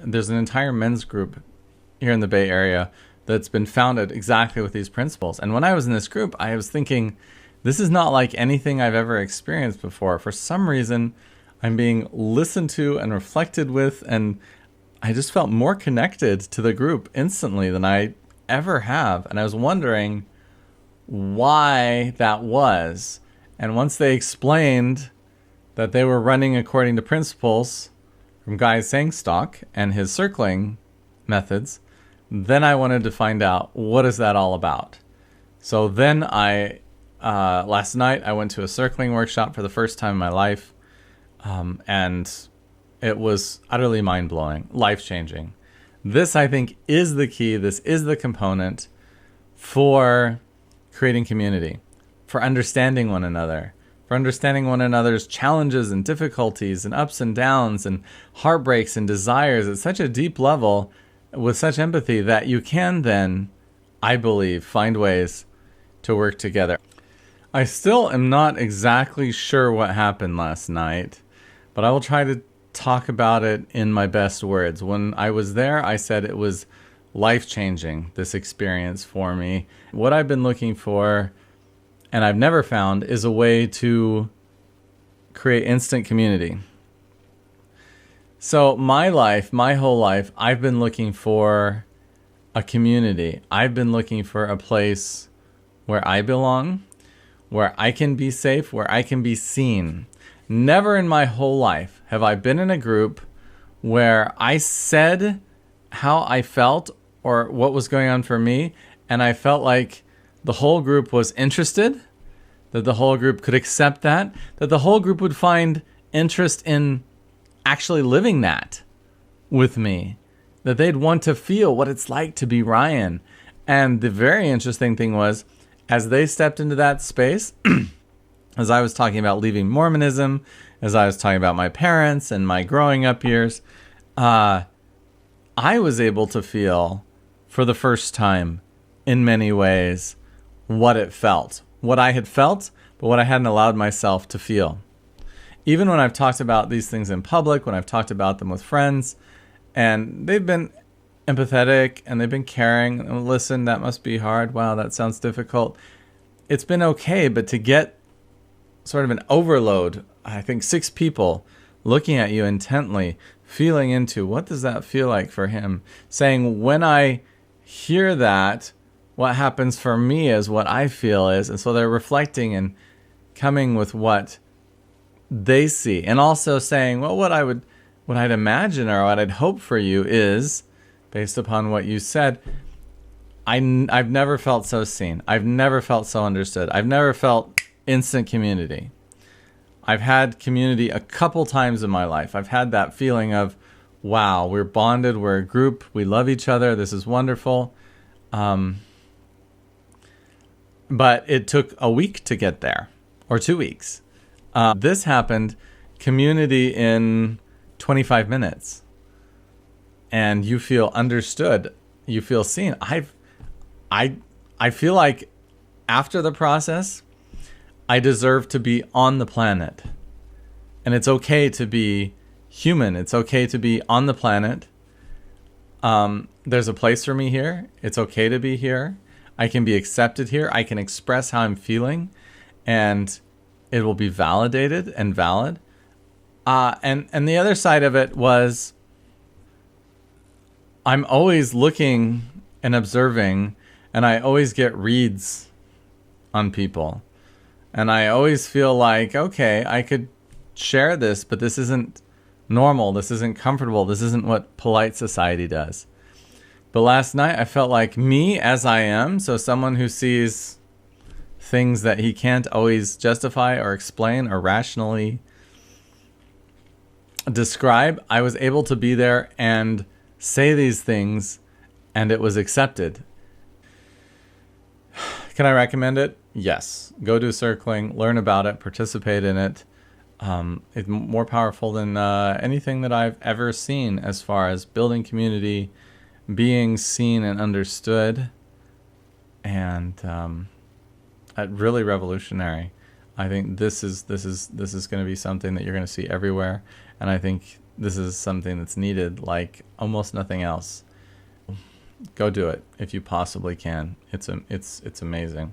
there's an entire men's group here in the Bay Area that's been founded exactly with these principles. And when I was in this group, I was thinking, this is not like anything I've ever experienced before. For some reason, I'm being listened to and reflected with, and I just felt more connected to the group instantly than I ever have. And I was wondering why that was. And once they explained that they were running according to principles from Guy Sengstock and his circling methods, then I wanted to find out, what is that all about? So then last night I went to a circling workshop for the first time in my life, and it was utterly mind-blowing, life-changing. This, I think, is the key. This is the component for creating community, for understanding one another, for understanding one another's challenges and difficulties and ups and downs and heartbreaks and desires at such a deep level with such empathy that you can then, I believe, find ways to work together. I still am not exactly sure what happened last night, but I will try to talk about it in my best words. When I was there, I said it was life-changing, this experience for me. What I've been looking for, and I've never found, is a way to create instant community. So my life, my whole life, I've been looking for a community. I've been looking for a place where I belong, where I can be safe, where I can be seen. Never in my whole life have I been in a group where I said how I felt or what was going on for me, and I felt like the whole group was interested, that the whole group could accept that the whole group would find interest in actually living that with me, that they'd want to feel what it's like to be Ryan. And the very interesting thing was, as they stepped into that space, as I was talking about leaving Mormonism, as I was talking about my parents and my growing up years, I was able to feel for the first time in many ways what it felt, what I had felt, but what I hadn't allowed myself to feel. Even when I've talked about these things in public, when I've talked about them with friends, and they've been empathetic and they've been caring, and listen, that must be hard. Wow, that sounds difficult. It's been okay, but to get sort of an overload, I think 6 people looking at you intently, feeling into what does that feel like for him, saying, when I hear that, what happens for me is what I feel is. And so they're reflecting and coming with what they see, and also saying, well, what I'd imagine or what I'd hope for you is, based upon what you said, I've never felt so seen. I've never felt so understood. I've never felt instant community. I've had community a couple times in my life. I've had that feeling of, wow, we're bonded, we're a group, we love each other, this is wonderful. But it took a week to get there, or 2 weeks. This happened, community in 25 minutes. And you feel understood. You feel seen. I feel like after the process, I deserve to be on the planet. And it's okay to be human. It's okay to be on the planet. There's a place for me here. It's okay to be here. I can be accepted here. I can express how I'm feeling. And it will be validated and valid. And the other side of it was, I'm always looking and observing, and I always get reads on people. And I always feel like, okay, I could share this, but this isn't normal. This isn't comfortable. This isn't what polite society does. But last night I felt like me as I am, so someone who sees things that he can't always justify or explain or rationally describe, I was able to be there and say these things, and it was accepted. Can I recommend it? Yes. Go do circling, learn about it, participate in it. It's more powerful than anything that I've ever seen as far as building community, being seen and understood, and really revolutionary. I think this is going to be something that you're going to see everywhere, and I think this is something that's needed like almost nothing else. Go do it if you possibly can. It's amazing.